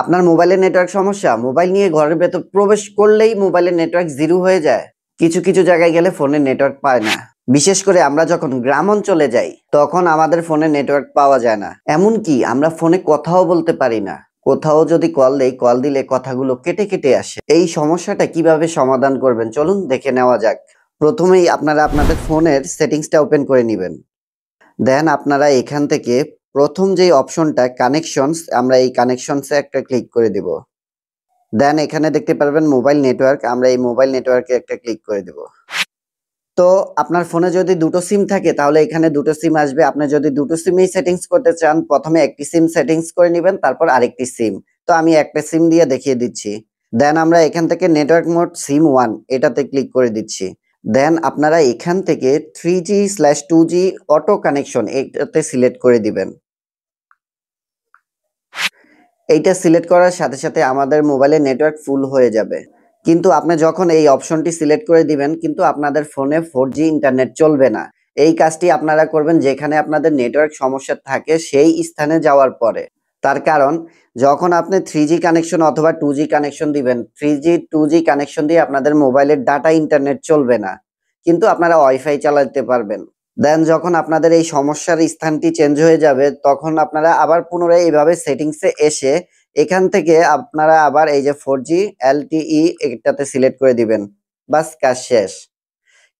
আপনার মোবাইলের নেটওয়ার্ক সমস্যা, মোবাইল নিয়ে ঘরের ভেতর প্রবেশ করলেই মোবাইলের নেটওয়ার্ক জিরো হয়ে যায়। কিছু কিছু জায়গায় গেলে ফোনের নেটওয়ার্ক পায় না। বিশেষ করে আমরা যখন গ্রাম অঞ্চলে যাই তখন আমাদের ফোনে নেটওয়ার্ক পাওয়া যায় না। এমনকি আমরা ফোনে কথাও বলতে পারি না। কোথাও যদি কল দেই, কল দিলে কথাগুলো কেটে কেটে আসে। এই সমস্যাটা কিভাবে সমাধান করবেন চলুন দেখে নেওয়া যাক। প্রথমেই আপনারা আপনাদের ফোনের সেটিংসটা ওপেন করে নেবেন। দেন আপনারা এখান থেকে প্রথম যে অপশনটা কানেকশনস, আমরা এই কানেকশনসে একটা ক্লিক করে দেব। দেন এখানে দেখতে পারবেন মোবাইল নেটওয়ার্ক, আমরা এই মোবাইল নেটওয়ার্কে একটা ক্লিক করে দেব। তো আপনার ফোনে যদি দুটো সিম থাকে তাহলে এখানে দুটো সিম আসবে। আপনি যদি দুটো সিমই সেটিংস করতে চান প্রথমে একটি সিম সেটিংস করে নেবেন, তারপর আরেকটি সিম। তো আমি একটা সিম দিয়ে দেখিয়ে দিচ্ছি। দেন আমরা এখান থেকে নেটওয়ার্ক মোড সিম 1 এটাতে ক্লিক করে দিচ্ছি। দেন আপনারা এখান থেকে 3G/2G অটো কানেকশন এটাতে সিলেক্ট করে দিবেন। এইটা সিলেক্ট করার সাথে সাথে আমাদের মোবাইলের নেটওয়ার্ক ফুল হয়ে যাবে। কিন্তু আপনি যখন এই অপশনটি সিলেক্ট করে দিবেন কিন্তু আপনাদের ফোনে 4G ইন্টারনেট চলবে না। এই কাজটি আপনারা করবেন যেখানে আপনাদের নেটওয়ার্ক সমস্যা থাকে সেই স্থানে যাওয়ার পরে। তার কারণ যখন আপনি 3G কানেকশন অথবা 2G কানেকশন দিবেন, 3G 2G কানেকশন দিয়ে আপনাদের মোবাইলের ডাটা ইন্টারনেট চলবে না, কিন্তু আপনারা ওয়াইফাই চালাতে পারবেন। দেন যখন আপনাদের এই সমস্যার স্থানটি চেঞ্জ হয়ে যাবে তখন আপনারা আবার পুনরায় এইভাবে সেটিংসে এসে এখান থেকে আপনারা আবার এই যে 4G LTE এটাতে সিলেক্ট করে দিবেন। বাস কাজ শেষ।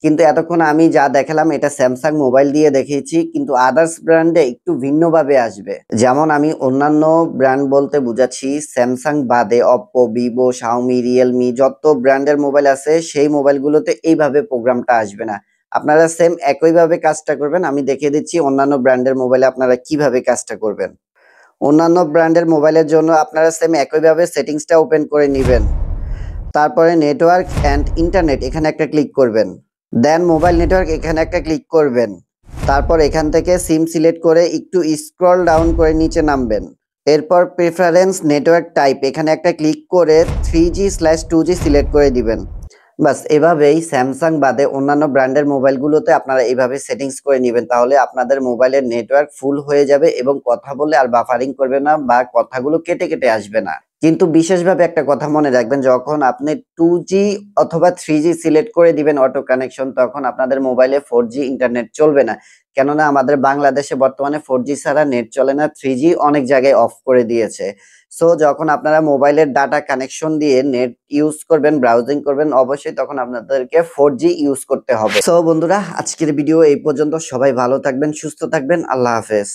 কিন্তু এতক্ষণ আমি যা দেখালাম এটা স্যামসাং মোবাইল দিয়ে দেখিয়েছি, কিন্তু আদার্স ব্র্যান্ডে একটু ভিন্নভাবে আসবে। যেমন আমি অন্যান্য ব্র্যান্ড বলতে বুঝাচ্ছি স্যামসাং বাদে অপ্পো, ভিভো, শাওমি, রিয়েলমি যত ব্র্যান্ডের মোবাইল আছে সেই মোবাইলগুলোতে এইভাবে প্রোগ্রামটা আসবে না। আপনারা সেম একইভাবে কাজটা করবেন। আমি দেখিয়ে দিচ্ছি অন্যান্য ব্র্যান্ডের মোবাইলে আপনারা কিভাবে কাজটা করবেন। অন্যান্য ব্র্যান্ডের মোবাইলের জন্য আপনারা সেম একইভাবে সেটিংসটা ওপেন করে নেবেন। তারপরে নেটওয়ার্ক অ্যান্ড ইন্টারনেট এখানে একটা ক্লিক করবেন। দেন মোবাইল নেটওয়ার্ক এখানে একটা ক্লিক করবেন। তারপর এখান থেকে সিম সিলেক্ট করে একটু স্ক্রল ডাউন করে নিচে নামবেন। এরপর প্রেফারেন্স নেটওয়ার্ক টাইপ এখানে একটা ক্লিক করে 3G/2G সিলেক্ট করে দিবেন। বাস এভাবেই স্যামসাং বাদে অন্যান্য ব্র্যান্ডের মোবাইলগুলোতে আপনারা এইভাবে সেটিংস করে নেবেন, তাহলে আপনাদের মোবাইলের নেটওয়ার্ক ফুল হয়ে যাবে এবং কথা বললে আর বাফারিং করবে না বা কথাগুলো কেটে কেটে আসবে না। কিন্তু বিশেষভাবে একটা কথা মনে রাখবেন, যখন আপনি 2G অথবা 3G সিলেক্ট করে দিবেন অটো কানেকশন তখন আপনাদের মোবাইলে 4G ইন্টারনেট চলবে না। কেননা আমাদের বাংলাদেশে বর্তমানে 4G ছাড়া নেট চলে না, 3G অনেক জায়গায় অফ করে দিয়েছে। সো যখন আপনারা মোবাইলের ডাটা কানেকশন দিয়ে নেট ইউজ করবেন, ব্রাউজিং করবেন, অবশ্যই তখন আপনাদেরকে 4G ইউজ করতে হবে। সো বন্ধুরা, আজকের ভিডিও এই পর্যন্ত। সবাই ভালো থাকবেন, সুস্থ থাকবেন। আল্লাহ হাফেজ।